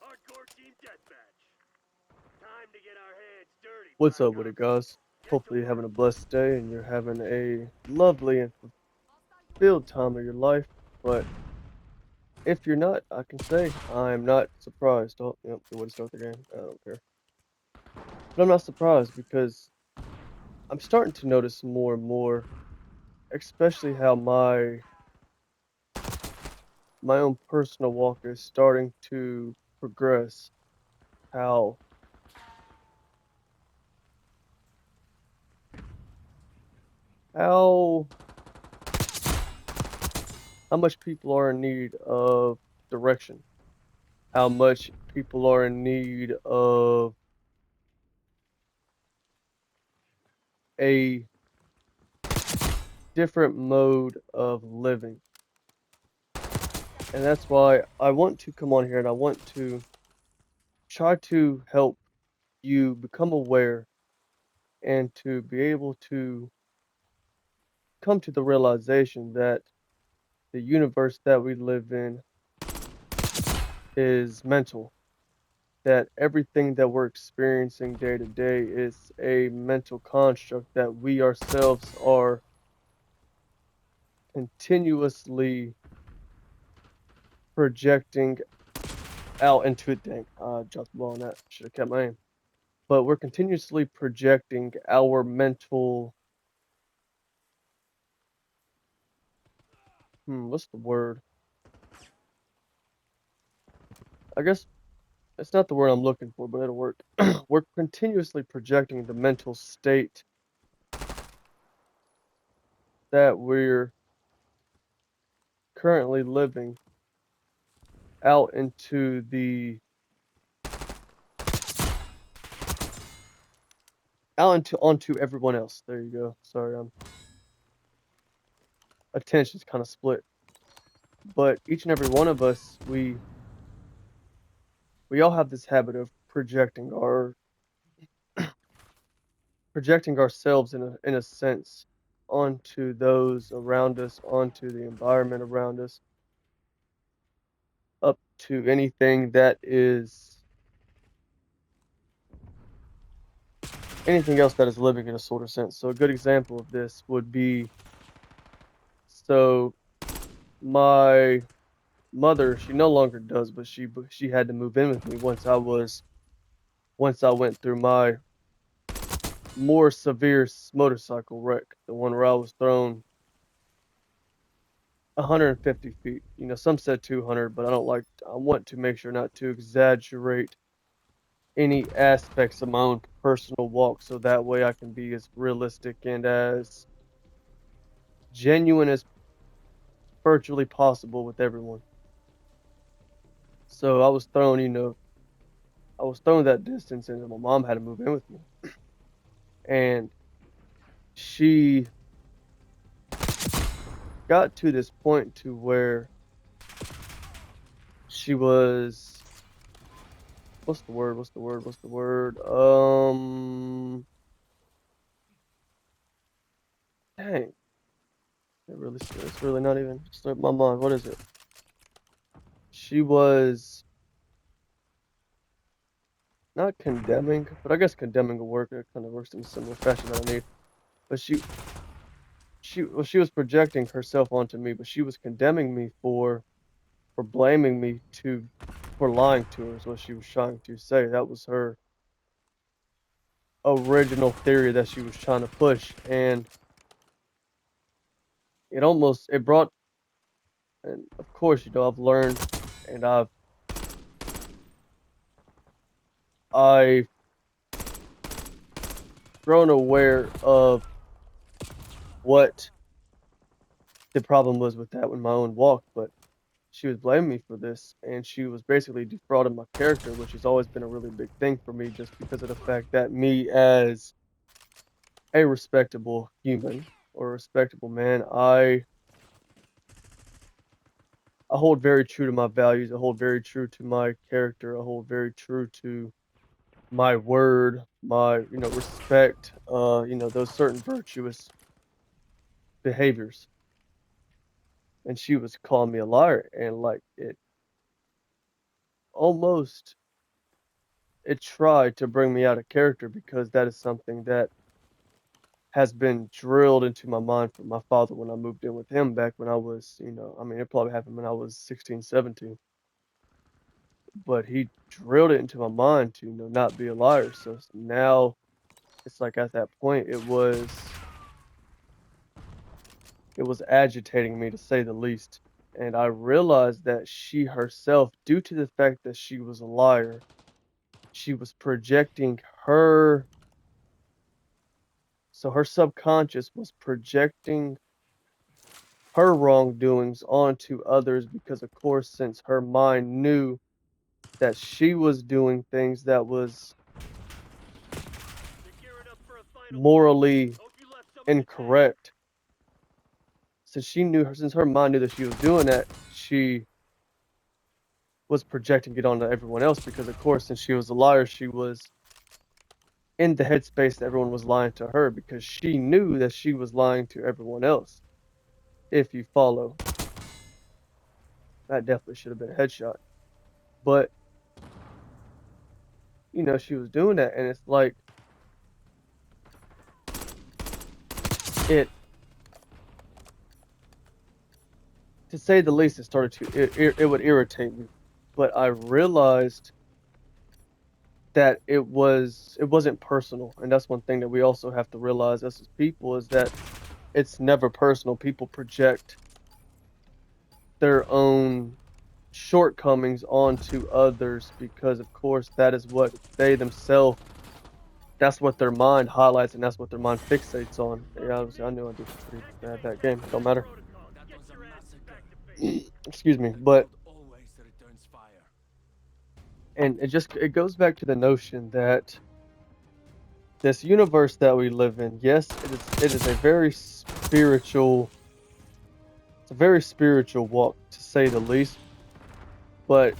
Hardcore team deathmatch. Time to get our hands dirty, What's Black up with it, Ops. guys? Get to Hopefully you're work. having a blessed day and you're having a lovely and fulfilled time of your life. But if you're not, I can say I'm not surprised. Oh, yep, good way to start the game. I don't care. But I'm not surprised because I'm starting to notice more and more, especially how my own personal walk is starting to progress. How how how much people are in need of direction. How much people are in need of a different mode of living. And that's why I want to come on here and I want to try to help you become aware and to be able to come to the realization that the universe that we live in is mental, that everything that we're experiencing day to day is a mental construct that we ourselves are continuously projecting out into it. Dang, I dropped the ball on that. Should have kept my aim. But we're continuously projecting our mental, what's the word? I guess it's not the word I'm looking for, but it'll work. We're continuously projecting the mental state that we're currently living out into the out into onto everyone else. There you go. Sorry, attention's kind of split. But each and every one of us, we all have this habit of projecting ourselves in a sense onto those around us, onto the environment around us, up to anything else that is living in a sort of sense. So a good example of this would be, so my mother, she no longer does, but she had to move in with me once I went through my more severe motorcycle wreck, the one where I was thrown 150 feet. You know, some said 200, but I want to make sure not to exaggerate any aspects of my own personal walk so that way I can be as realistic and as genuine as virtually possible with everyone. So I was thrown that distance and my mom had to move in with me. And she got to this point to where she was, what's the word? What's the word? What's the word? Dang. It's really not even slipped my mind. What is it? She was not condemning, but I guess condemning will work. It kind of works in a similar fashion that I need. But she was projecting herself onto me, but she was condemning me for blaming me for lying to her is what she was trying to say. That was her original theory that she was trying to push, and it brought, and of course, I've learned and I've grown aware of what the problem was with that with my own walk, but she was blaming me for this, and she was basically defrauding my character, which has always been a really big thing for me, just because of the fact that me as a respectable human or a respectable man, I hold very true to my values. I hold very true to my character. I hold very true to my word, my respect. Those certain virtuous behaviors. And she was calling me a liar, and like it it tried to bring me out of character because that is something that has been drilled into my mind from my father when I moved in with him back when I was, I mean, it probably happened when I was 16, 17, but he drilled it into my mind to, not be a liar. So now it's like at that point it was agitating me to say the least. And I realized that she herself, due to the fact that she was a liar, she was projecting her subconscious was projecting her wrongdoings onto others because, of course, since her mind knew that she was doing things that was They're gearing up for a final push. morally Hope you left some in the tank. incorrect, since her mind knew that she was doing that, she was projecting it onto everyone else because, of course, since she was a liar, she was in the headspace that everyone was lying to her because she knew that she was lying to everyone else. If you follow, that definitely should have been a headshot. But, she was doing that, and it's like it, to say the least, it would irritate me. But I realized that it wasn't personal, and that's one thing that we also have to realize as people is that it's never personal. People project their own shortcomings onto others because, of course, that is what they themselves, that's what their mind highlights and that's what their mind fixates on. Yeah, obviously, I knew I did pretty bad that game. Don't matter. Protocol. That Get was a your asses back massacre. to base. Excuse me, The but dog always returns fire. and it goes back to the notion that this universe that we live in, yes, it is it's a very spiritual walk to say the least, but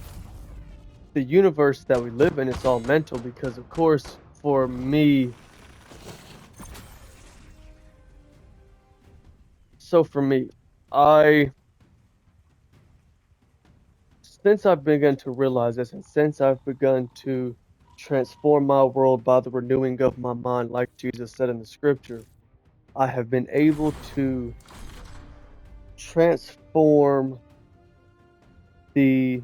the universe that we live in, it's all mental because, of course, for me, for me, I since I've begun to realize this and since I've begun to transform my world by the renewing of my mind, like Jesus said in the scripture, I have been able to transform the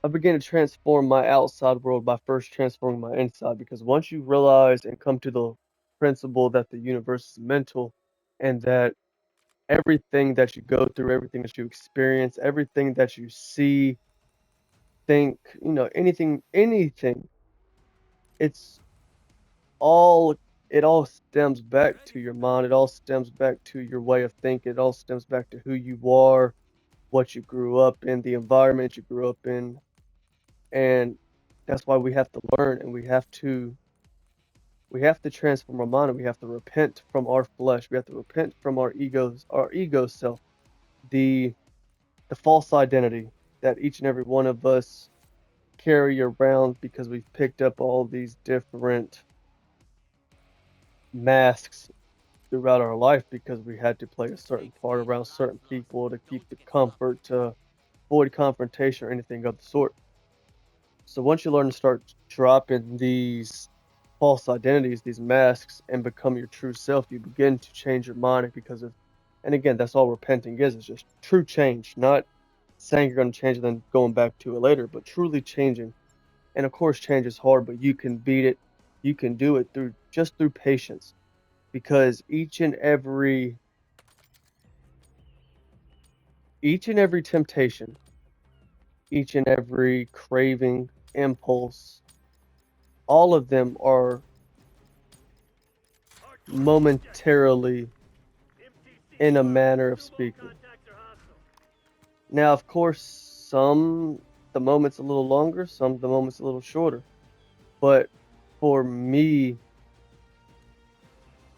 I began to transform my outside world by first transforming my inside because once you realize and come to the principle that the universe is mental and that everything that you go through, everything that you experience, everything that you see, think, anything, it's all it all stems back to your mind. It all stems back to your way of thinking. It all stems back to who you are, what you grew up in, the environment you grew up in, and that's why we have to learn and we have to transform our mind and we have to repent from our flesh. We have to repent from our ego self, the false identity that each and every one of us carry around because we've picked up all these different masks throughout our life because we had to play a certain part around certain people to keep the comfort, to avoid confrontation or anything of the sort. So once you learn to start dropping these false identities, these masks, and become your true self, you begin to change your mind because of, and again, that's all repenting is. It's just true change, not saying you're going to change and then going back to it later, but truly changing. And of course, change is hard, but you can beat it. You can do it through patience because each and every temptation, each and every craving, impulse, all of them are Hardpoint objective. momentarily MTC in a confirmed. manner of Two low speaking. contacts are hostile. Now, of course, the moment's a little longer, the moment's a little shorter. But for me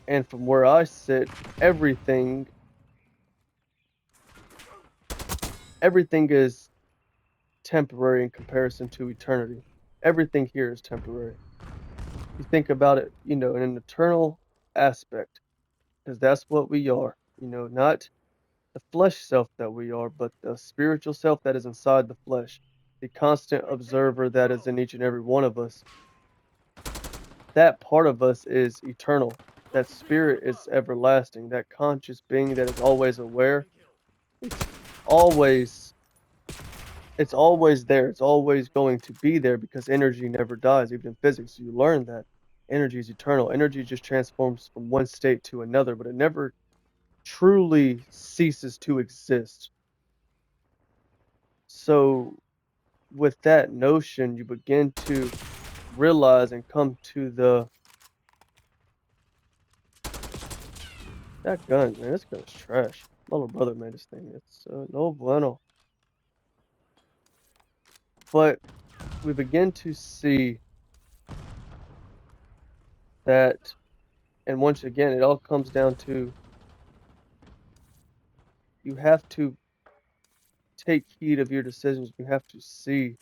and from where I sit, everything is temporary in comparison to eternity. Everything here is temporary. You think about it, in an eternal aspect, because that's what we are. Not the flesh self that we are, but the spiritual self that is inside the flesh, the constant observer that is in each and every one of us. That part of us is eternal. That spirit is everlasting. That conscious being that is always aware. It's always it's always there. It's always going to be there because energy never dies, even in physics. You learn that energy is eternal. Energy just transforms from one state to another, but it never truly ceases to exist. So, with that notion, you begin to realize and come to that gun, man. This gun is trash. My little brother made this thing. It's no bueno. But we begin to see that, and once again, it all comes down to you have to take heed of your decisions. You have to see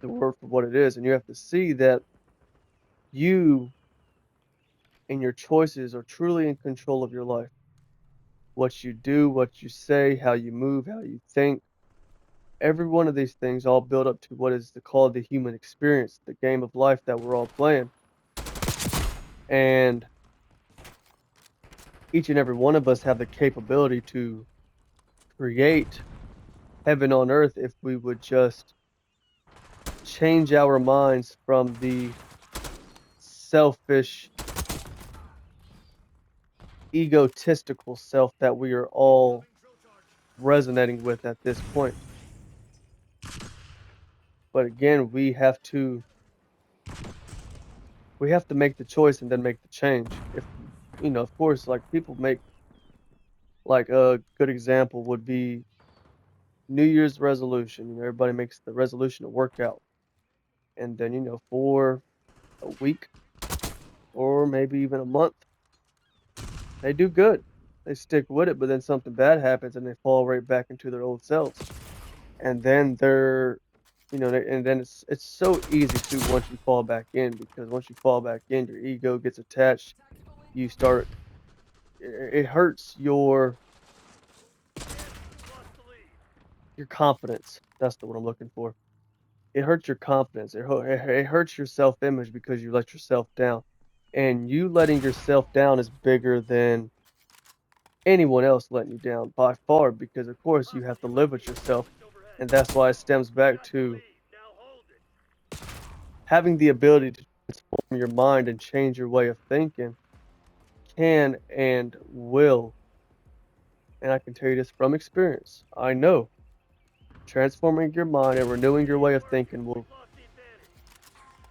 the world for what it is, and you have to see that you and your choices are truly in control of your life. What you do, what you say, how you move, how you think, every one of these things all build up to what is called the human experience, the game of life that we're all playing. And each and every one of us have the capability to create heaven on earth if we would just change our minds from the selfish, egotistical self that we are all resonating with at this point. But again, we have to make the choice and then make the change. If of course, like people make, like a good example would be New Year's resolution. Everybody makes the resolution to work out, and then for a week or maybe even a month, they do good. They stick with it, but then something bad happens and they fall right back into their old selves. And then and then it's so easy to once you fall back in, because once you fall back in, your ego gets attached. You start, it hurts your confidence. That's the word I'm looking for. It hurts your confidence. It hurts your self-image because you let yourself down. And you letting yourself down is bigger than anyone else letting you down by far, because of course you have to live with yourself. And that's why it stems back to having the ability to transform your mind and change your way of thinking can and will. And I can tell you this from experience. I know transforming your mind and renewing your way of thinking will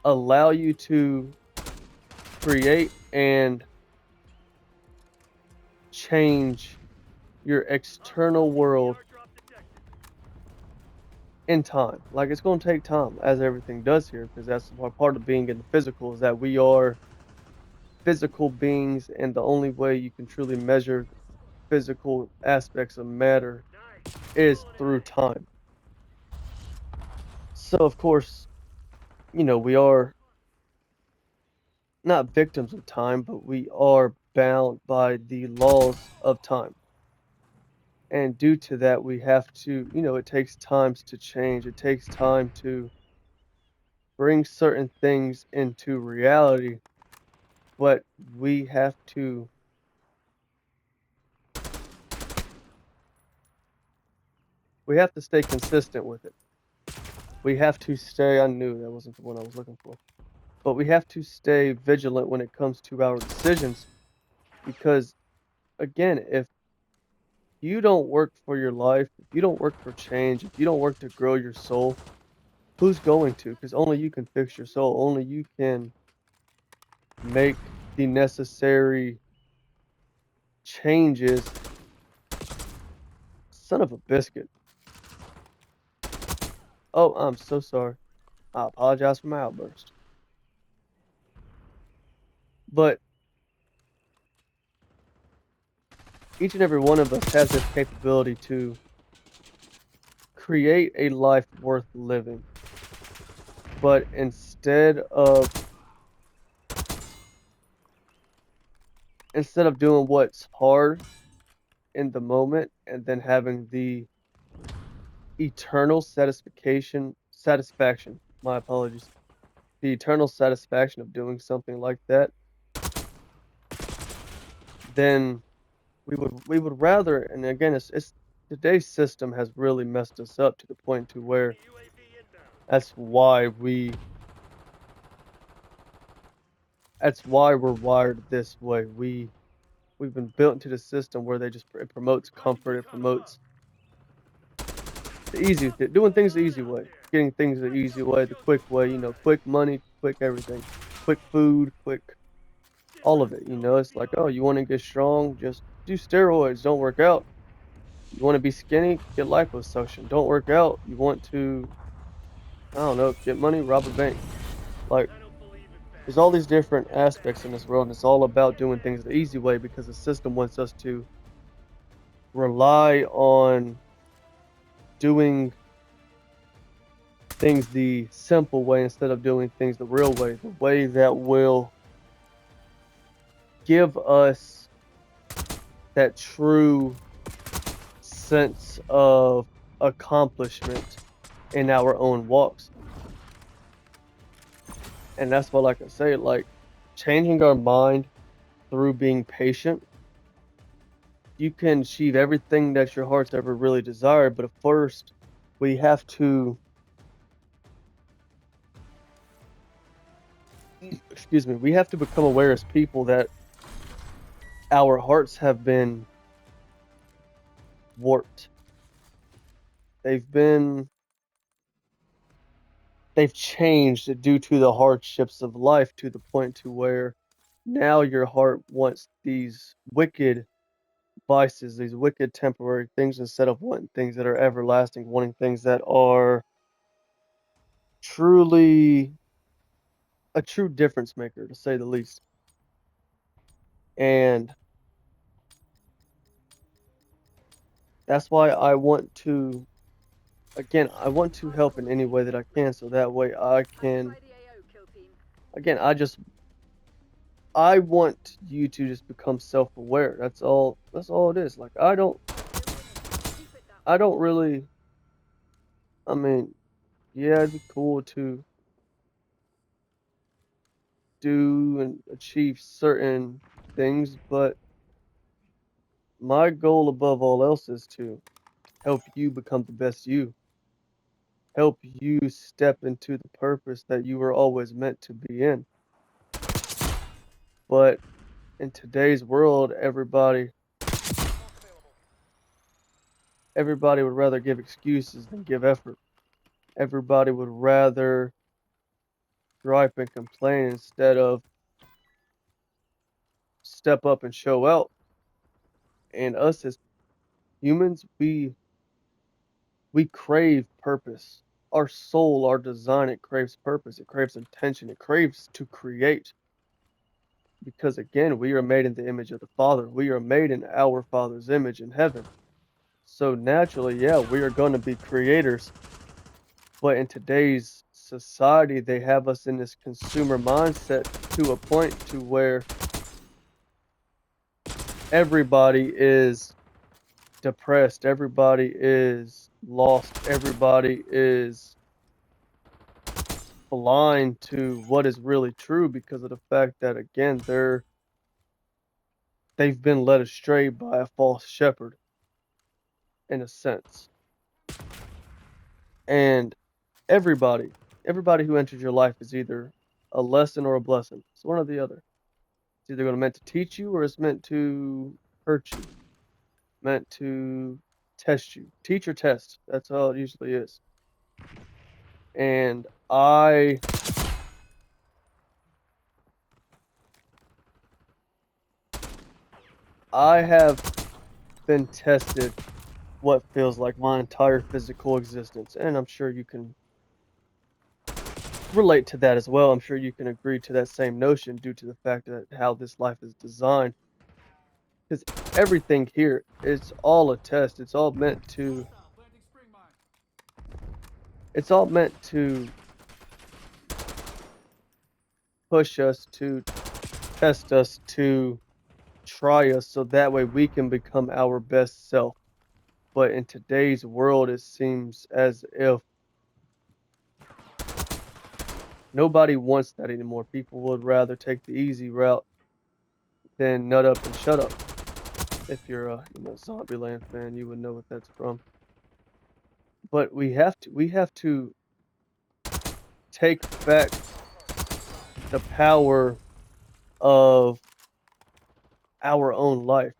allow you to create and change your external world in time. Like, it's going to take time, as everything does here, because that's part of being in the physical, is that we are physical beings, and the only way you can truly measure physical aspects of matter is through time. So, of course, we are not victims of time, but we are bound by the laws of time. And due to that, we have to, it takes times to change. It takes time to bring certain things into reality, but we have to stay consistent with it. We have to stay, I knew that wasn't the one I was looking for, but we have to stay vigilant when it comes to our decisions, because again, if you don't work for your life, if you don't work for change, if you don't work to grow your soul, who's going to? Because only you can fix your soul. Only you can make the necessary changes. Son of a biscuit. Oh, I'm so sorry. I apologize for my outburst. But each and every one of us has this capability to create a life worth living. But instead of doing what's hard, in the moment and then having the eternal satisfaction, my apologies, the eternal satisfaction of doing something like that, then we would rather, and again, it's today's system has really messed us up to the point to where UAV inbound. that's why we're wired this way. We've been built into the system where it promotes comfort, it promotes doing things the easy way, getting things the easy way, the quick way, quick money, quick everything, quick food, quick all of it. It's like, oh, you want to get strong, just do steroids, don't work out. You want to be skinny, get liposuction, don't work out. You want to, I don't know, get money, rob a bank. Like, I don't believe in that. there's all these different aspects in this world, and it's all about doing things the easy way because the system wants us to rely on doing things the simple way instead of doing things the real way, the way that will give us that true sense of accomplishment in our own walks. And that's why, like I say, like changing our mind through being patient, you can achieve everything that your heart's ever really desired, but at first we have to we have to become aware as people that our hearts have been warped. They've changed due to the hardships of life to the point to where now your heart wants these wicked vices, these wicked temporary things instead of wanting things that are everlasting, wanting things that are truly a true difference maker, to say the least. And that's why I want to, again, I want to help in any way that I can, so that way I can, again, I want you to just become self-aware. That's all it is. Like, I don't really, I mean, yeah, it'd be cool to do and achieve certain things, but my goal above all else is to help you become the best you. Help you step into the purpose that you were always meant to be in. But in today's world, everybody would rather give excuses than give effort. Everybody would rather gripe and complain instead of step up and show out. And us as humans, we crave purpose. Our soul, our design, it craves purpose. It craves intention. It craves to create. Because again, we are made in the image of the Father. We are made in our Father's image in heaven. So naturally, yeah, we are going to be creators. But in today's society, they have us in this consumer mindset to a point to where everybody is depressed, everybody is lost, everybody is blind to what is really true because of the fact that, again, they've been led astray by a false shepherd in a sense. And everybody who enters your life is either a lesson or a blessing. It's one or the other. It's either meant to teach you or it's meant to hurt you, meant to test you. Teach or test. That's all it usually is. And I have been tested what feels like my entire physical existence, and I'm sure you can relate to that as well. I'm sure you can agree to that same notion due to the fact that how this life is designed. Because everything here, it's all a test. It's all meant to push us, to test us, to try us so that way we can become our best self. But in today's world, it seems as if nobody wants that anymore. People would rather take the easy route than nut up and shut up. If you're a Zombieland fan, you would know what that's from. But we have to take back the power of our own life.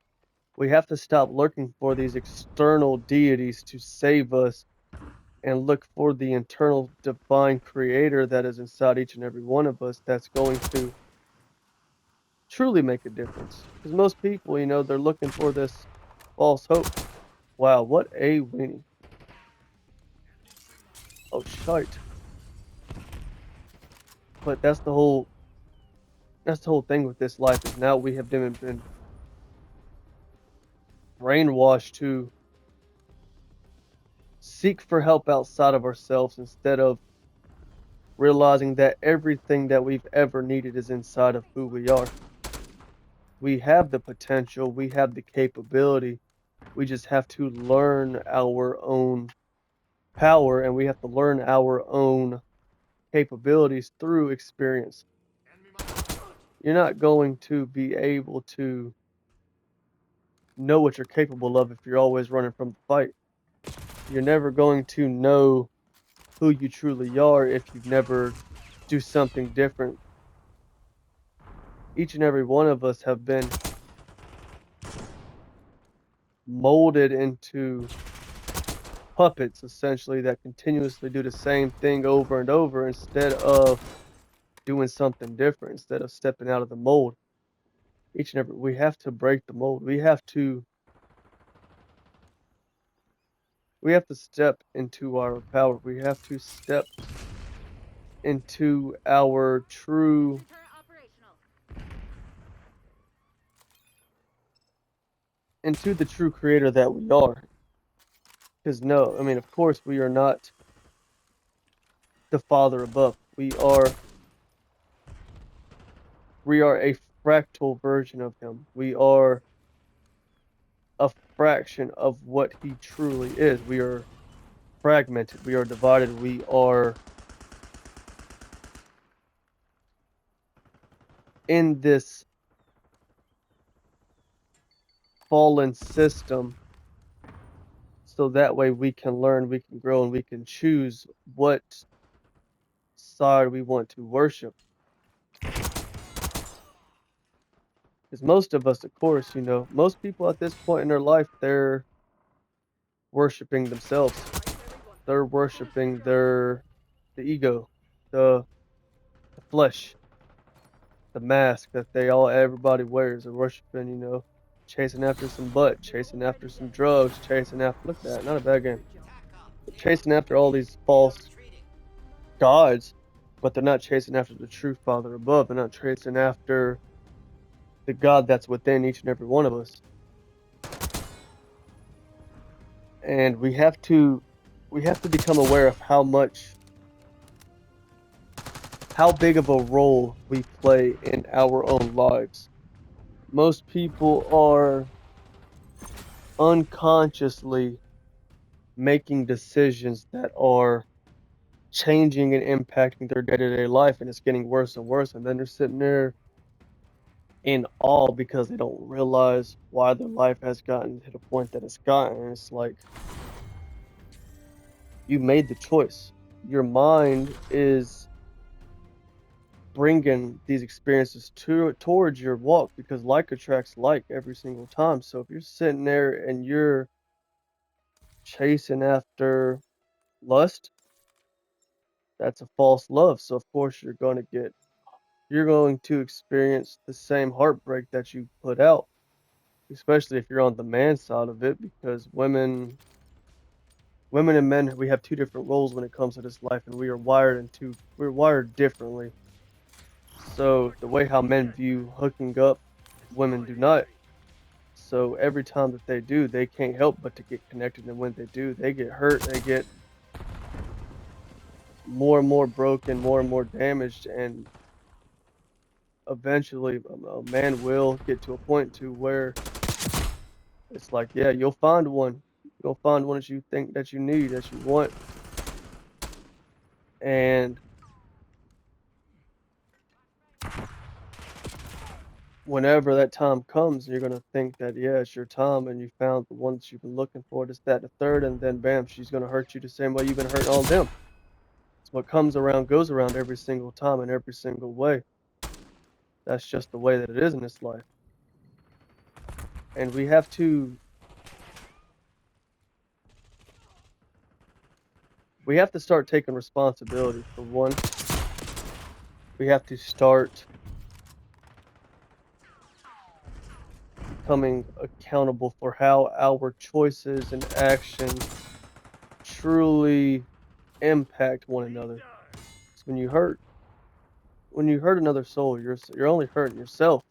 We have to stop looking for these external deities to save us and look for the internal divine creator that is inside each and every one of us that's going to truly make a difference. Because most people, they're looking for this false hope. Wow, what a weenie. Oh, shite. But that's the whole thing with this life is now we have been brainwashed to seek for help outside of ourselves instead of realizing that everything that we've ever needed is inside of who we are. We have the potential, we have the capability. We just have to learn our own power and we have to learn our own capabilities through experience. You're not going to be able to know what you're capable of if you're always running from the fight. You're never going to know who you truly are if you've never do something different. Each and every one of us have been molded into puppets essentially that continuously do the same thing over and over instead of doing something different, instead of stepping out of the mold. We have to break the mold. We have to step into our power. We have to step into our true into the true creator that we are. Because no, I mean, of course, we are not the Father above. We are a fractal version of him. We are a fraction of what he truly is. We are fragmented. We are divided. We are in this fallen system so that way we can learn, we can grow, and we can choose what side we want to worship. Because most of us, of course, most people at this point in their life, they're worshiping themselves. They're worshiping the ego, the flesh, the mask that everybody wears. They're worshiping, chasing after some butt, chasing after some drugs, chasing after, look at that, not a bad game. Chasing after all these false gods, but they're not chasing after the true Father above. They're not chasing after the God that's within each and every one of us. And we have to become aware of how big of a role we play in our own lives. Most people are unconsciously making decisions that are changing and impacting their day-to-day life, and it's getting worse and worse, and then they're sitting there in awe because they don't realize why their life has gotten to the point that it's gotten. And it's like, you made the choice. Your mind is bringing these experiences towards your walk because like attracts like every single time. So if you're sitting there and you're chasing after lust, that's a false love. So of course you're going to experience the same heartbreak that you put out, especially if you're on the man side of it, because women and men, we have two different roles when it comes to this life, and we're wired differently. So the way how men view hooking up, women do not. So every time that they do, they can't help but to get connected, and when they do, they get hurt, they get more and more broken, more and more damaged, and eventually a man will get to a point to where it's like, yeah, you'll find one. You'll find one that you think that you need, that you want. And whenever that time comes, you're gonna think that, yeah, it's your time and you found the one that you've been looking for, this, that, the third, and then bam, she's gonna hurt you the same way you've been hurting all them. It's what comes around goes around every single time in every single way. That's just the way that it is in this life. And we have to start taking responsibility for one. We have to start becoming accountable for how our choices and actions truly impact one another. 'Cause when you hurt another soul, you're only hurting yourself,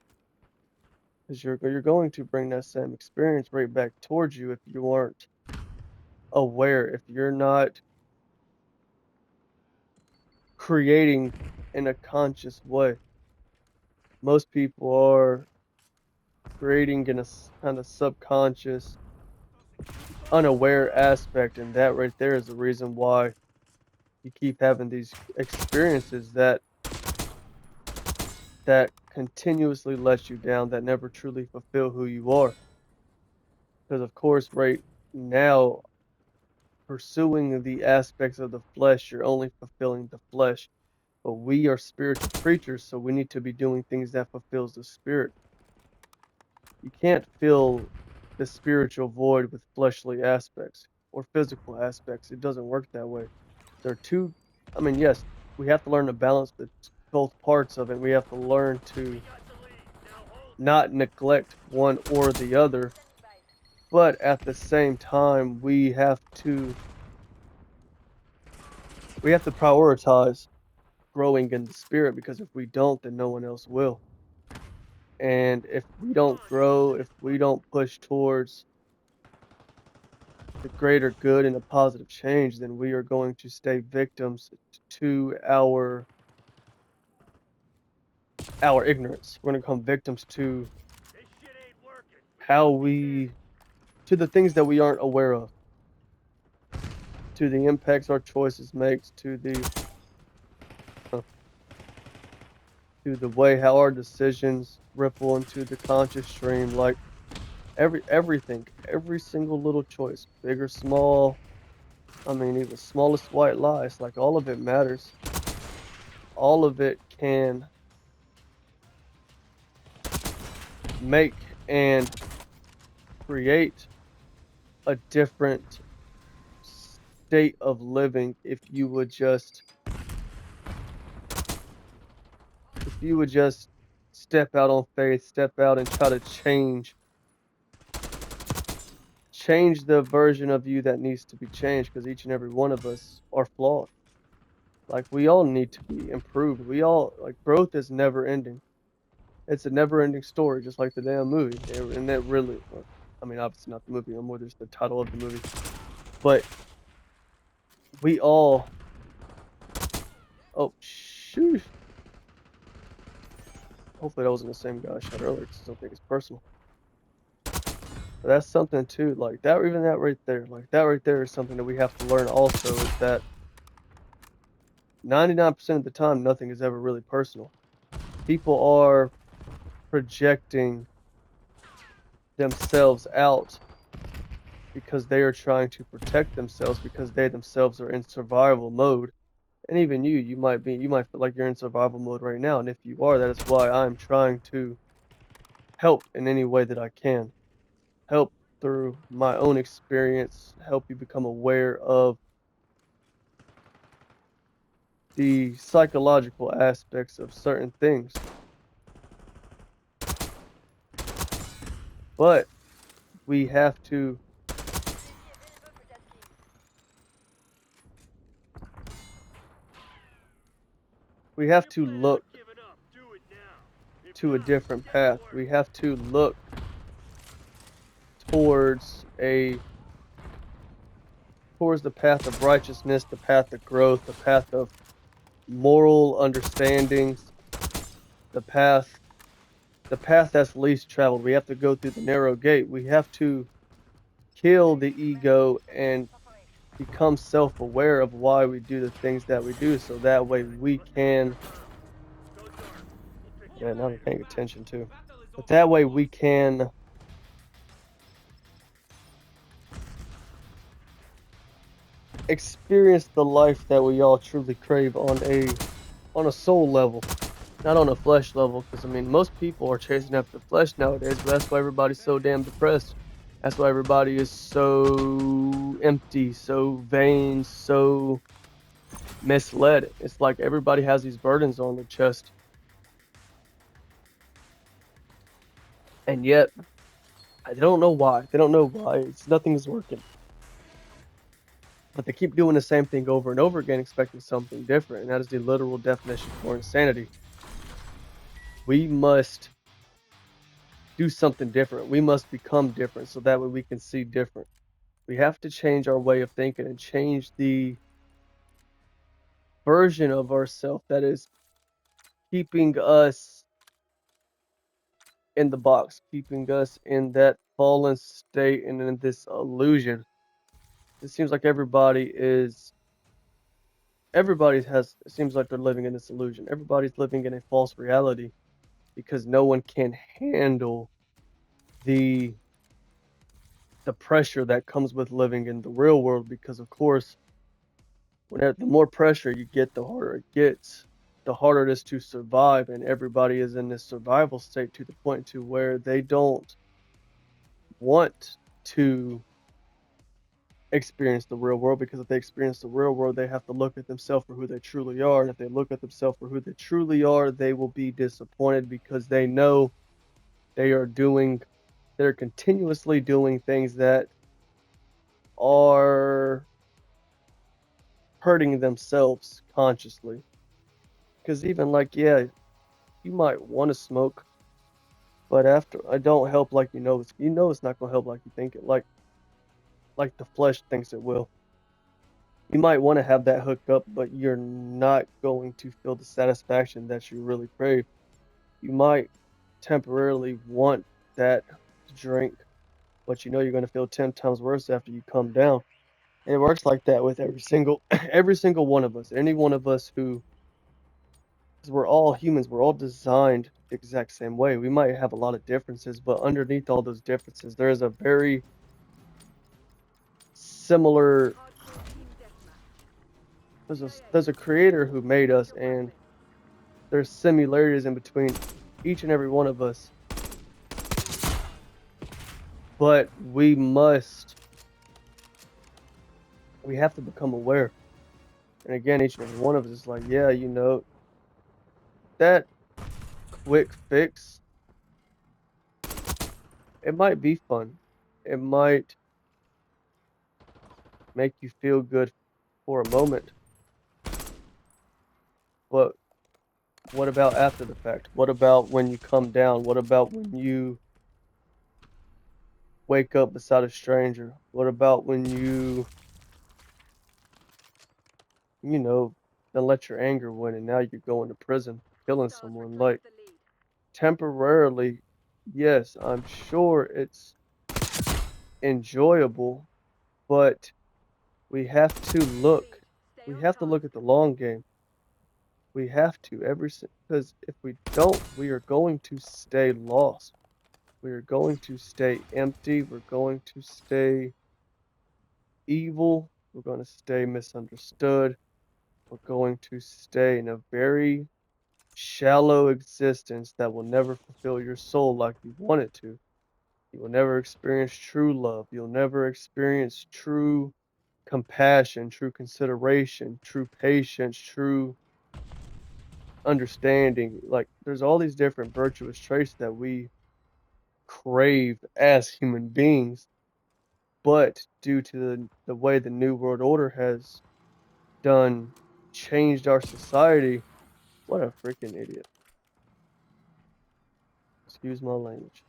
because you're going to bring that same experience right back towards you if you aren't aware, if you're not creating in a conscious way. Most people are creating in a kind of subconscious, unaware aspect, and that right there is the reason why you keep having these experiences that continuously let you down, that never truly fulfill who you are. Because of course, right now, pursuing the aspects of the flesh, you're only fulfilling the flesh. But we are spiritual creatures, so we need to be doing things that fulfills the spirit. You can't fill the spiritual void with fleshly aspects or physical aspects. It doesn't work that way. They're two, I mean, yes, we have to learn to balance both parts of it. We have to learn to not neglect one or the other, but at the same time, we have to prioritize growing in the spirit, because if we don't, then no one else will. And if we don't grow, if we don't push towards the greater good and a positive change, then we are going to stay victims to our ignorance. We're going to become victims to to the things that we aren't aware of, to the impacts our choices makes, to the way how our decisions ripple into the conscious stream. Like everything, every single little choice, big or small. I mean, even smallest white lies, like all of it matters. All of it can make and create a different state of living if you would just step out on faith, step out and try to change the version of you that needs to be changed, because each and every one of us are flawed. Like, we all need to be improved. We all, like, growth is never ending. It's a never ending story, just like the damn movie. And that really, I mean, obviously not the movie, no more just the title of the movie. But we all, oh, shoot. Hopefully that wasn't the same guy I shot earlier, because I don't think it's personal. But that's something too, like that, even that right there, like that right there is something that we have to learn also, is that 99% of the time, nothing is ever really personal. People are projecting themselves out because they are trying to protect themselves, because they themselves are in survival mode. And even you might feel like you're in survival mode right now. And if you are, that is why I'm trying to help in any way that I can. Help through my own experience, help you become aware of the psychological aspects of certain things. But we have to look to a different path. We have to look towards the path of righteousness, the path of growth, the path of moral understandings, the path that's least traveled. We have to go through the narrow gate. We have to kill the ego and become self-aware of why we do the things that we do, so that way we can. Yeah, now I'm paying attention too. But that way we can experience the life that we all truly crave on a soul level, not on a flesh level. Because I mean, most people are chasing after the flesh nowadays, but that's why everybody's so damn depressed. That's why everybody is so empty, so vain, so misled. It's like everybody has these burdens on their chest, and yet they don't know why. They don't know why. Nothing is working. But they keep doing the same thing over and over again, expecting something different, and that is the literal definition for insanity. We must do something different. We must become different so that way we can see different. We have to change our way of thinking and change the version of ourselves that is keeping us in the box, keeping us in that fallen state and in this illusion. It seems like everybody has, it seems like they're living in this illusion. Everybody's living in a false reality because no one can handle the pressure that comes with living in the real world, because of course whenever the more pressure you get, the harder it gets, the harder it is to survive, and everybody is in this survival state to the point to where they don't want to experience the real world, because if they experience the real world they have to look at themselves for who they truly are, and if they look at themselves for who they truly are, they will be disappointed because they know they're continuously doing things that are hurting themselves consciously. Because even like, yeah, you might want to smoke, but after I don't help like it's not gonna help like you think it, like the flesh thinks it will. You might want to have that hooked up, but you're not going to feel the satisfaction that you really crave. You might temporarily want that drink, but you know you're going to feel 10 times worse after you come down. And it works like that with every single every single one of us. Any one of us who, because we're all humans, we're all designed the exact same way. We might have a lot of differences, but underneath all those differences, there is a very similar. There's a creator who made us, and there's similarities in between each and every one of us. But we have to become aware. And again, each and every one of us is like, yeah, that quick fix, it might be fun. It might make you feel good for a moment. But what about after the fact? What about when you come down? What about when you wake up beside a stranger? What about when then let your anger win and now you're going to prison, killing someone? Like, temporarily, yes, I'm sure it's enjoyable, but we have to look. We have to look at the long game. We have to because if we don't, we are going to stay lost. We are going to stay empty. We're going to stay evil. We're going to stay misunderstood. We're going to stay in a very shallow existence that will never fulfill your soul like you want it to. You will never experience true love. You'll never experience true compassion, true consideration, true patience, true understanding. Like, there's all these different virtuous traits that we crave as human beings, but due to the way the New World Order has changed our society. What a freaking idiot. Excuse my language.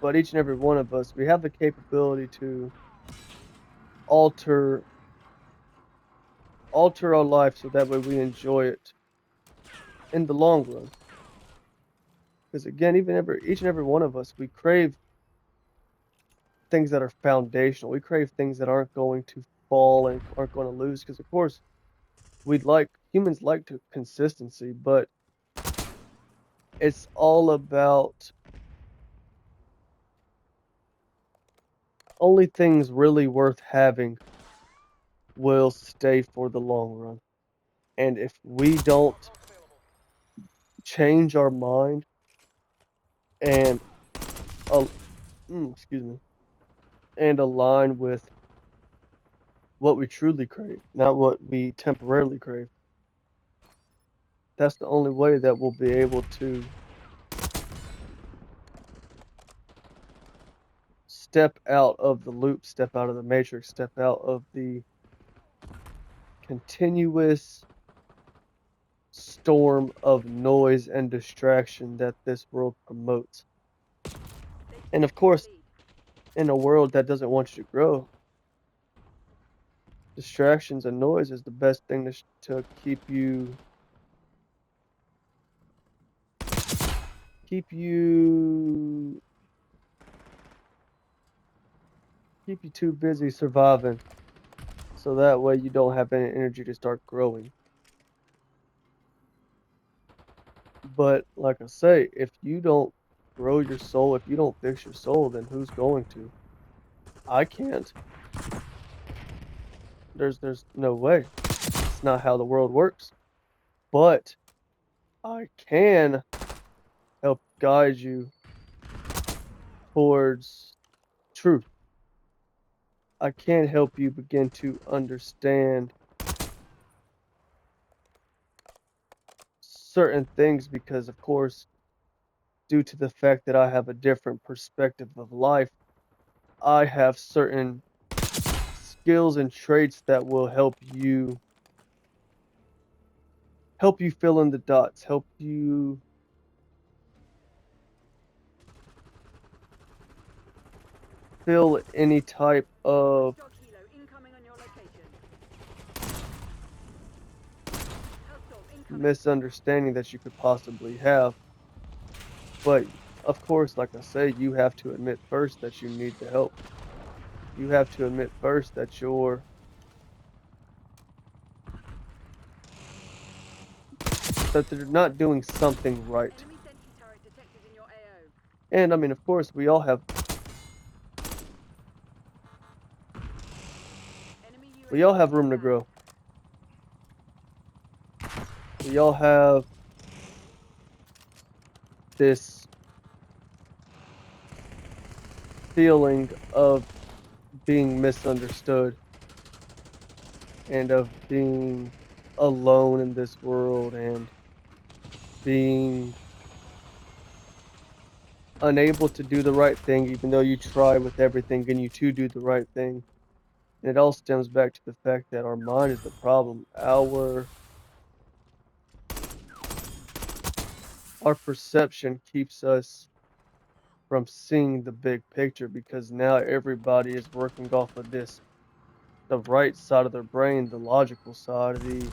But each and every one of us, we have the capability to alter alter our life so that way we enjoy it in the long run. Because again, each and every one of us, we crave things that are foundational. We crave things that aren't going to fall and aren't going to lose. Because of course, humans like to consistency, but it's all about only things really worth having will stay for the long run. And if we don't change our mind and uh, excuse me, and align with what we truly crave, not what we temporarily crave, that's the only way that we'll be able to step out of the loop, step out of the matrix, step out of the continuous storm of noise and distraction that this world promotes. And of course, in a world that doesn't want you to grow, distractions and noise is the best thing to keep you keep you too busy surviving, so that way you don't have any energy to start growing. But like I say, if you don't grow your soul, if you don't fix your soul, then who's going to? I can't. There's no way. It's not how the world works. But I can help guide you towards truth. I can help you begin to understand certain things because, of course, due to the fact that I have a different perspective of life, I have certain skills and traits that will help you fill in the dots, help you fill any type of Dog helo incoming on your location. Hellstorm incoming. misunderstanding that you could possibly have. But of course, like I say, you have to admit first that you need the help. You have to admit first that they're not doing something right. Enemy sentry turret detected in your AO. And I mean, of course, Enemy we all UAV have room to inbound. grow. We all have this feeling of being misunderstood and of being alone in this world and being unable to do the right thing even though you try with everything in you to do the right thing. And it all stems back to the fact that our mind is the problem. Our perception keeps us from seeing the big picture because now everybody is working off of the right side of their brain, the logical side, the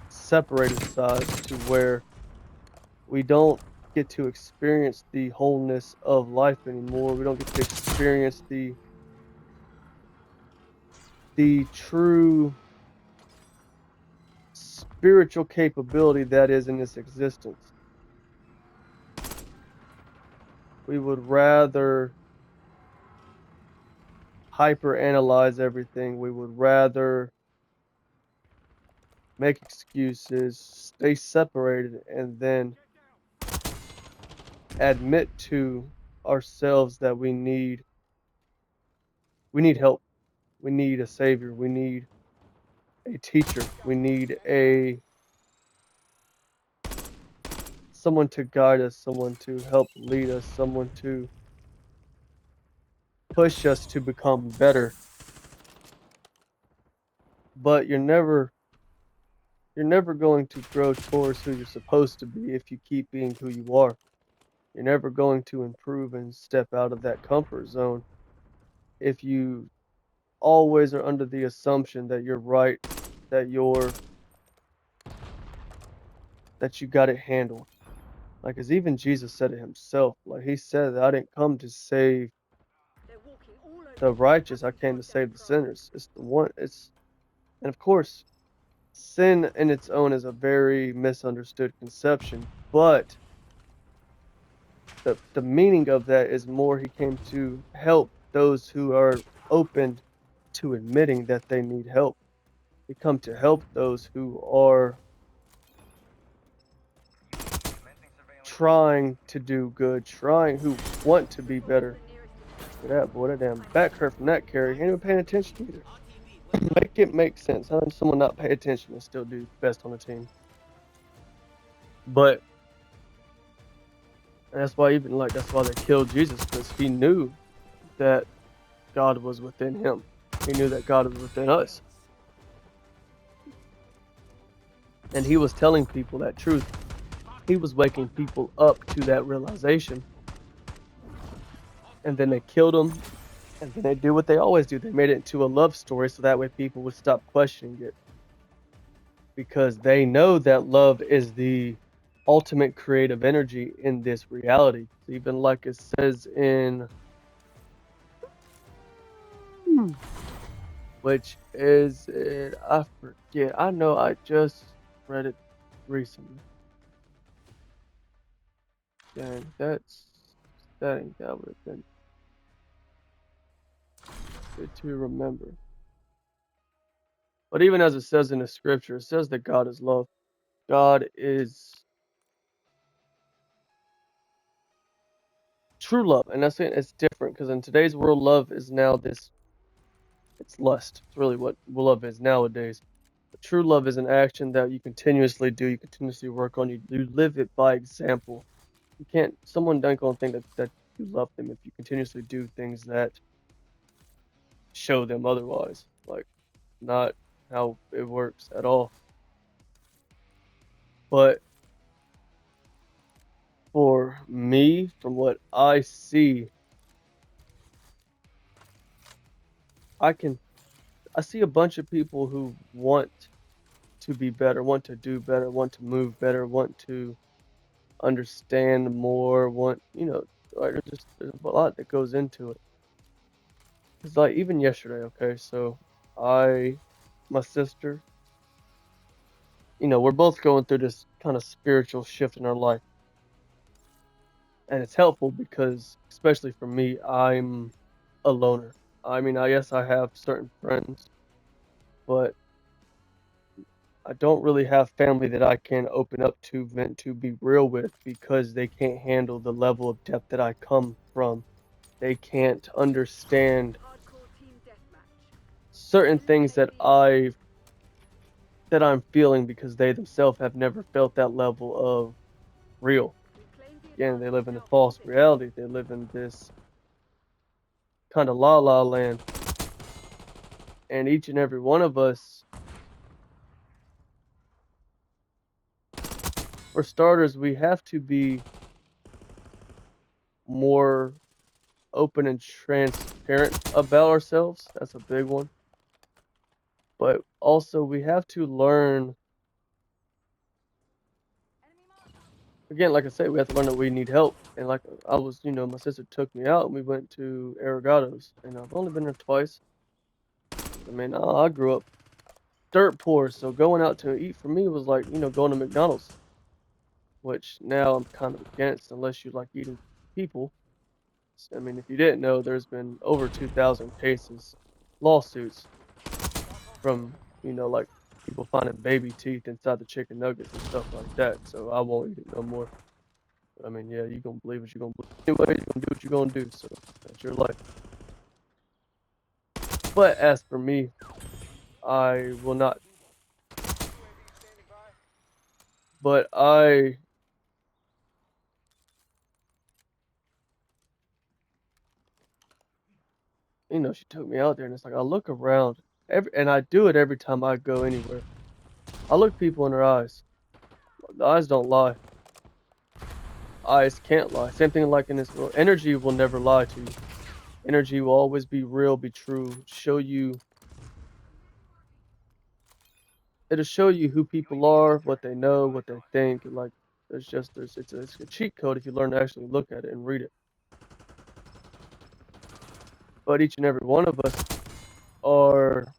separated side, to where we don't get to experience the wholeness of life anymore. We don't get to experience the true spiritual capability that is in this existence. We would rather hyper analyze everything. We would rather make excuses, stay separated, and then admit to ourselves that we need help. We need a savior. We need a teacher. We need someone to guide us, someone to help lead us, someone to push us to become better. But you're never going to grow towards who you're supposed to be if you keep being who you are. You're never going to improve and step out of that comfort zone if you always are under the assumption that you're right, that you're that you got it handled. Like, as even Jesus said it himself. Like, he said that I didn't come to save They're walking all over the you. righteous, I Nothing's came to your save death the cry. sinners. It's the one, and of course, sin in its own is a very misunderstood conception, but the meaning of that is more he came to help those who are open to admitting that they need help. He come to help those who are trying to do good, who want to be better. The nearest detector. Look at that, boy, that damn back hurt from that carry. Ain't even paying attention either. Make it make sense. How does someone not pay attention and still do best on the team? But that's why that's why they killed Jesus, because he knew that God was within him. He knew that God was within us. And he was telling people that truth. He was waking people up to that realization. And then they killed him. And then they do what they always do. They made it into a love story so that way people would stop questioning it. Because they know that love is the ultimate creative energy in this reality. Even like it says in, which is it? I forget. I know I just read it recently. Dang, that would have been good to remember. But even as it says in the scripture, it says that God is love. God is true love, and that's it. It's different because in today's world, love is now it's lust. It's really what love is nowadays. But true love is an action that you continuously do, you continuously work on, you live it by example. You can't, someone ain't gonna think that you love them if you continuously do things that show them otherwise. Like, not how it works at all. But for me, from what I see, I see a bunch of people who want to be better, want to do better, want to move better, want to understand more, like there's a lot that goes into it. It's like even yesterday, okay, so my sister, we're both going through this kind of spiritual shift in our life. And it's helpful because, especially for me, I'm a loner. I mean, I guess I have certain friends, but I don't really have family that I can open up to, vent to, be real with because they can't handle the level of depth that I come from. They can't understand Hardcore team deathmatch. certain things that I'm feeling because they themselves have never felt that level of real. We've claimed the Again, they advantage live in a now for false the victory. reality. They live in this kind of la la land. And each and every one of us, for starters, we have to be more open and transparent about ourselves. That's a big one. But also, we have to learn, again, like I said, we have to learn that we need help. And like I was, my sister took me out and we went to Arigatos. And I've only been there twice. I mean, I grew up dirt poor, so going out to eat for me was like, going to McDonald's, which now I'm kind of against unless you like eating people. I mean, if you didn't know, there's been over 2,000 cases, lawsuits from, like people finding baby teeth inside the chicken nuggets and stuff like that. So I won't eat it no more. I mean, yeah, you're gonna believe what you're gonna believe. Anyway, you're gonna do what you're gonna do. So that's your life. But as for me, I will not. But she took me out there, and it's like I look around, and I do it every time I go anywhere. I look people in their eyes. The eyes don't lie. Eyes can't lie. Same thing like in this world. Energy will never lie to you. Energy will always be real, be true, show you it'll show you who people are, what they know, what they think. Like it's a cheat code if you learn to actually look at it and read it. But each and every one of us are,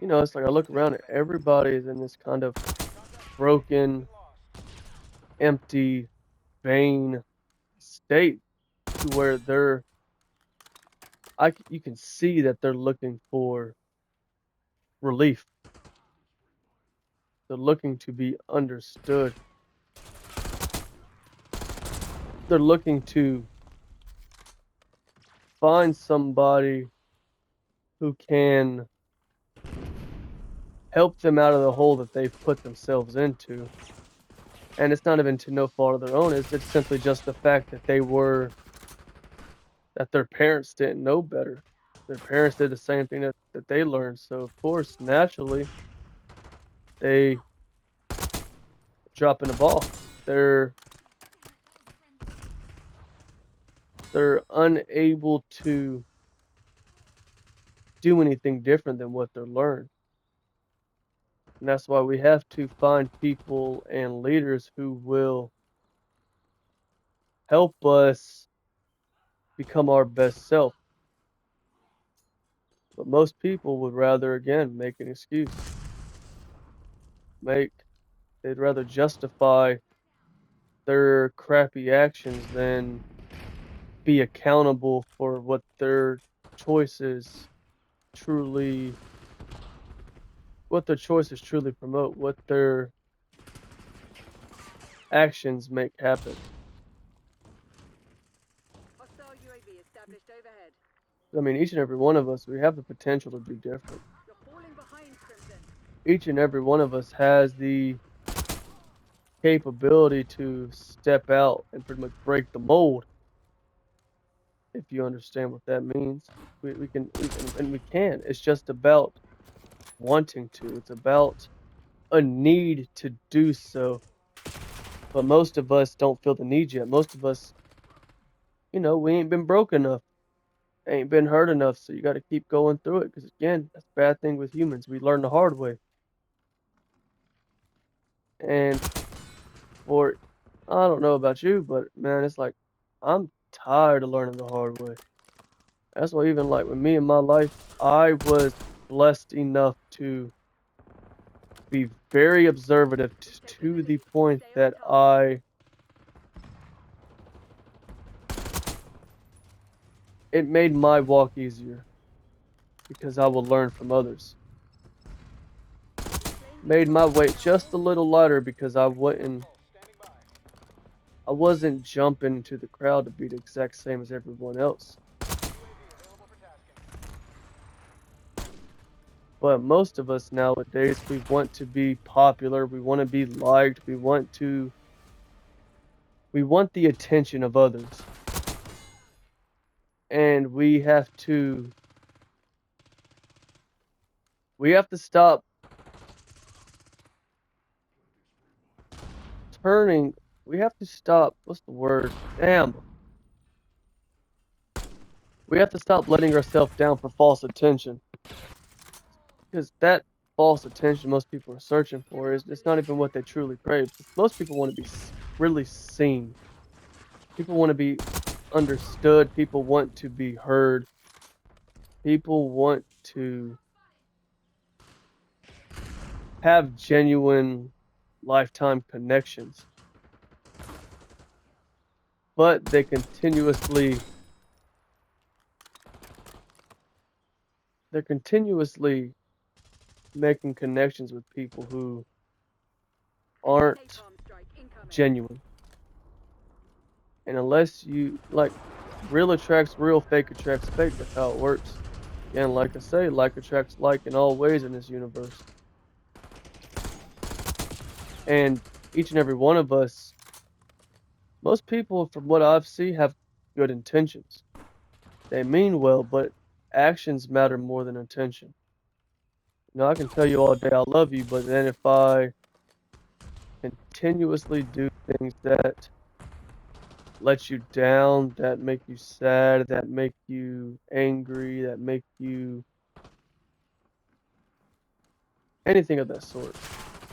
it's like I look around and everybody is in this kind of broken, empty, vain state to where you can see that they're looking for relief. They're looking to be understood. They're looking to find somebody who can help them out of the hole that they've put themselves into. And it's not even to no fault of their own. It's simply just the fact that that their parents didn't know better. Their parents did the same thing that they learned. So of course, naturally, they dropping the ball. They're unable to do anything different than what they're learned. And that's why we have to find people and leaders who will help us become our best self. But most people would rather, again, make an excuse. They'd rather justify their crappy actions than be accountable for what their choices truly promote, what their actions make happen. Hostile UAV established overhead. I mean, each and every one of us, we have the potential to do different. You're falling behind, Crimson. Each and every one of us has the capability to step out and pretty much break the mold. If you understand what that means, we can. It's just about wanting to. It's about a need to do so. But most of us don't feel the need yet. Most of us, we ain't been broke enough, ain't been hurt enough. So you got to keep going through it. Because again, that's a bad thing with humans. We learn the hard way. And I don't know about you, but man, it's like I'm tired of learning the hard way. That's why even like with me in my life, I was blessed enough to be very observative to the point that it made my walk easier because I will learn from others. Made my weight just a little lighter because I wasn't jumping into the crowd to be the exact same as everyone else. But most of us nowadays, we want to be popular, we want to be liked, we want the attention of others. And we have to stop what's the word? Damn. We have to stop letting ourselves down for false attention. Because that false attention most people are searching for it's not even what they truly crave. Most people want to be really seen. People want to be understood. People want to be heard. People want to have genuine lifetime connections. But they're continuously making connections with people who aren't genuine. And unless you real attracts real, fake attracts fake. That's how it works. And like I say, like attracts like in all ways in this universe. And each and every one of us, most people, from what I've seen, have good intentions. They mean well, but actions matter more than intention. I can tell you all day I love you, but then if I continuously do things that let you down, that make you sad, that make you angry, that make you anything of that sort,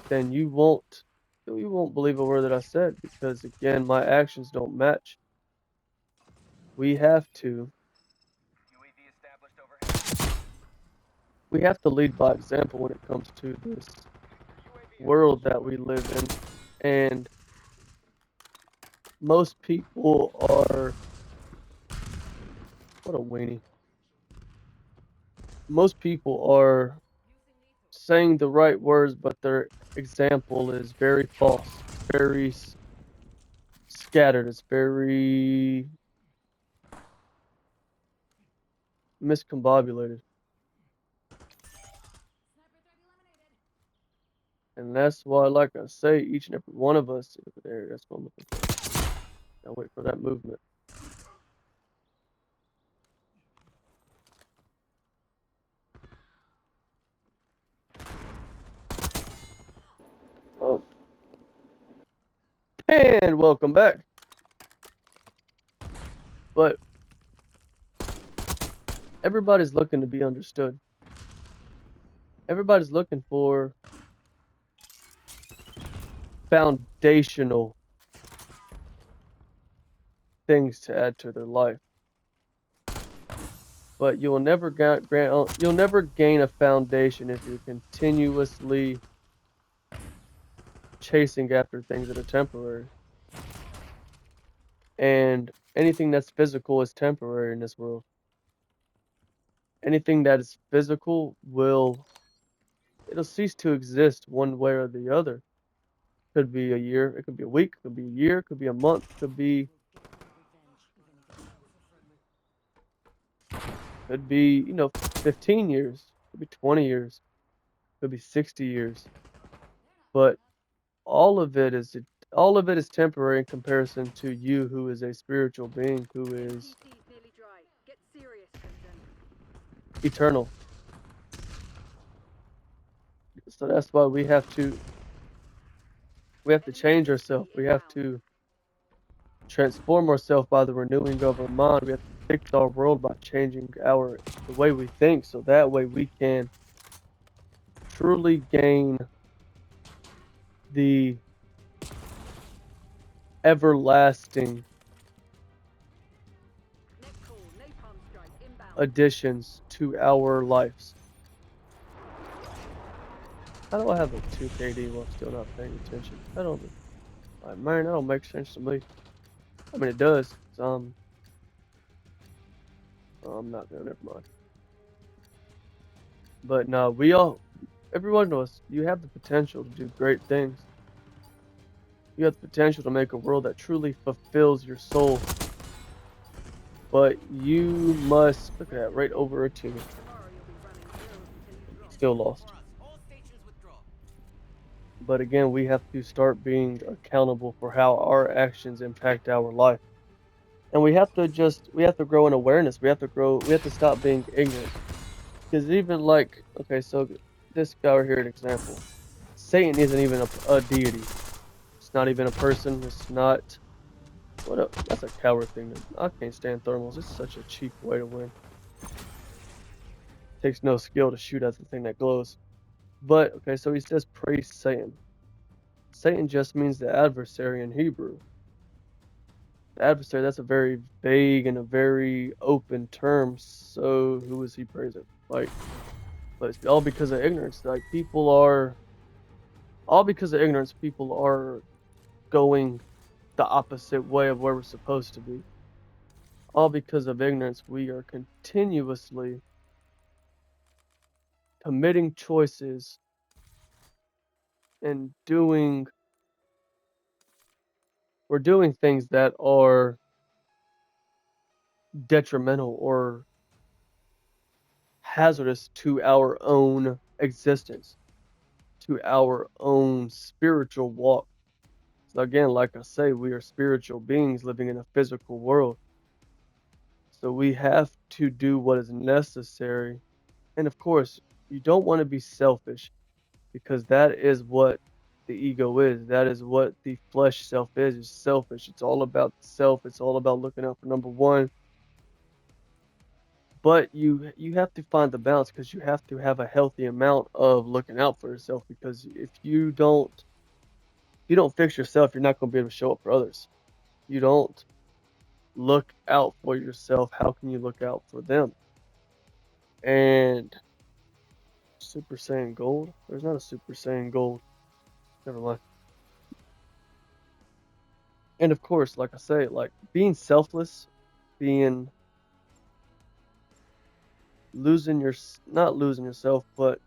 then you won't believe a word that I said, because again, my actions don't match. We have to lead by example when it comes to this world that we live in. And most people are, what a weenie. Most people are saying the right words, but their example is very false, very scattered, it's very miscombobulated. And that's why, like I say, each and every one of us, there, that's what I'm looking for. Now wait for that movement. Oh. And welcome back. But everybody's looking to be understood. Everybody's looking for foundational things to add to their life. But you'll never gain a foundation if you're continuously chasing after things that are temporary. And anything that's physical is temporary in this world. Anything that is physical it'll cease to exist one way or the other. Could be a year, it could be a week, could be a year, could be a month, could be, you know, 15 years, could be 20 years, could be 60 years. But all of it is temporary in comparison to you, who is a spiritual being, who is TC's nearly dry. Get serious, Crimson. eternal. So that's why we have to change ourselves. We have to transform ourselves by the renewing of our mind. We have to fix our world by changing the way we think, so that way we can truly gain the everlasting Net call, napalm strike inbound. additions to our lives. How do I have a 2 KD while still not paying attention? Man, that don't make sense to me. I mean, it does. I'm not gonna, never mind. But no, every one of us, you have the potential to do great things. You have the potential to make a world that truly fulfills your soul. But you must, look at that, right over a team. Tomorrow you'll be running drills until you drop. Still lost. But again, we have to start being accountable for how our actions impact our life. And we have to grow in awareness. We have to stop being ignorant. Because even like, okay, so this guy right here, an example. Satan isn't even a deity. It's not even a person. It's not, what up? That's a coward thing. I can't stand thermals. It's such a cheap way to win. Takes no skill to shoot at the thing that glows. But, okay, so he says praise Satan. Satan just means the adversary in Hebrew. The adversary, that's a very vague and a very open term. So who is he praising? Like, but it's all because of ignorance. Like, all because of ignorance, people are going the opposite way of where we're supposed to be. All because of ignorance, we are continuously committing choices and we're doing things that are detrimental or hazardous to our own existence, to our own spiritual walk. So again, like I say, we are spiritual beings living in a physical world. So we have to do what is necessary. And of course, you don't want to be selfish, because that is what the ego is. That is what the flesh self is. It's selfish. It's all about self. It's all about looking out for number one. But you have to find the balance because you have to have a healthy amount of looking out for yourself because if you don't fix yourself, you're not going to be able to show up for others. You don't look out for yourself, how can you look out for them? And Super Saiyan Gold? There's not a Super Saiyan Gold. Never mind. And of course, like I say, like being selfless, being not losing yourself, but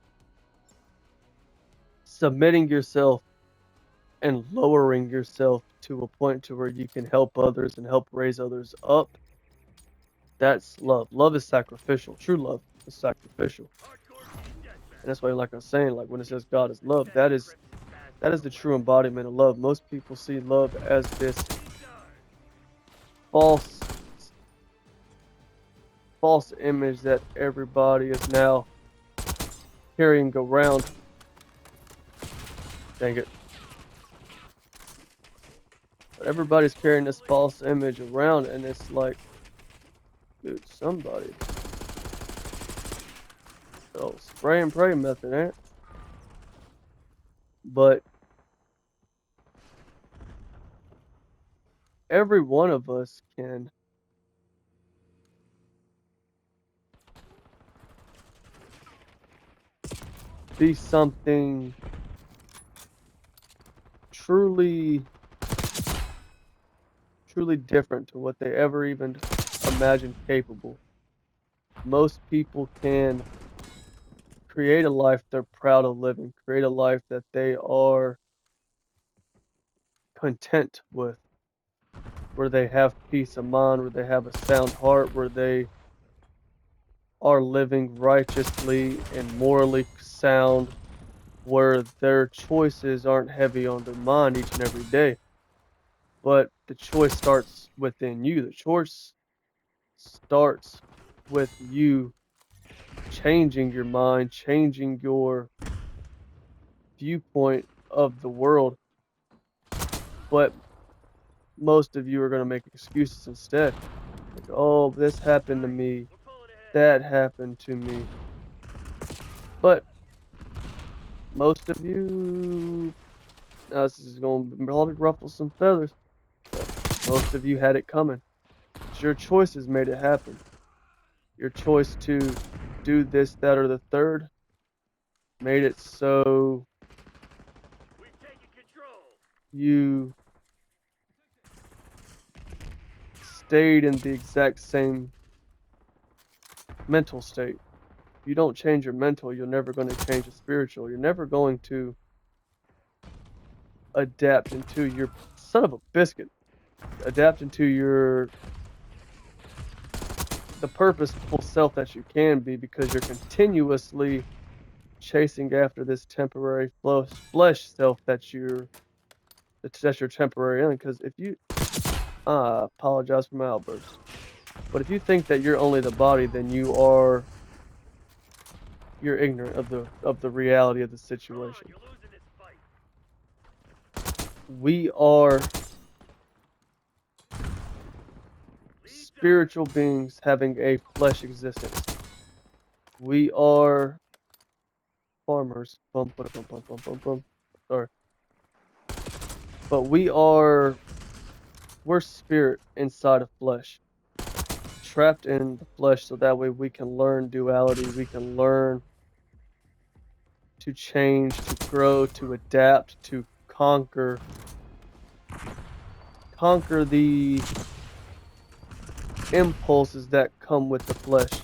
submitting yourself and lowering yourself to a point to where you can help others and help raise others up. That's love. Love is sacrificial. True love is sacrificial. And that's why, like I was saying, like when it says God is love, that is the true embodiment of love. Most people see love as this false image that everybody is now carrying around. Dang it. But everybody's carrying this false image around, and it's like, dude, somebody. Oh, spray and pray method, ain't it? But every one of us can be something truly different to what they ever even imagined capable. Most people can create a life they're proud of living, create a life that they are content with, where they have peace of mind, where they have a sound heart, where they are living righteously and morally sound, where their choices aren't heavy on their mind each and every day. But the choice starts within you. The choice starts with you changing your mind, changing your viewpoint of the world. But most of you are going to make excuses instead. Like, oh, this happened to me, that happened to me. But most of you, now this is going to probably ruffle some feathers, but most of you had it coming. It's your choices made it happen. Your choice to do this, that, or the third made it so you stayed in the exact same mental state. If you don't change your mental, you're never going to change the spiritual. You're never going to adapt into your son of a biscuit. Adapt into the purposeful self that you can be, because you're continuously chasing after this temporary flesh self that's your temporary in. Because if you apologize for my outburst, but if you think that you're only the body, then you're ignorant of the reality of the situation. We are spiritual beings having a flesh existence. We are farmers. Sorry. But we're spirit inside of flesh. Trapped in the flesh, so that way we can learn duality, we can learn to change, to grow, to adapt, to conquer the impulses that come with the flesh.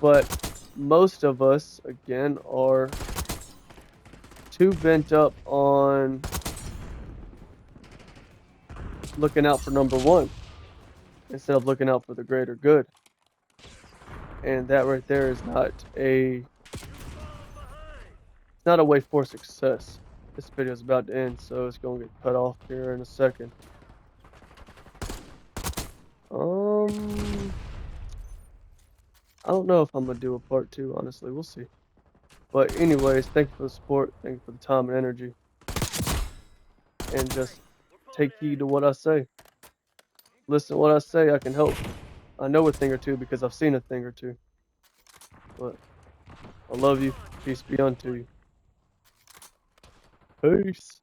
But most of us, again, are too bent up on looking out for number one instead of looking out for the greater good. And that right there is not a way for success. This video is about to end, so it's gonna get cut off here in a second. I don't know if I'm gonna do a part 2, honestly. We'll see. But anyways, thank you for the support, thank you for the time and energy. And just take heed to what I say. Listen to what I say, I can help. I know a thing or two because I've seen a thing or two. But I love you. Peace be unto you. Peace.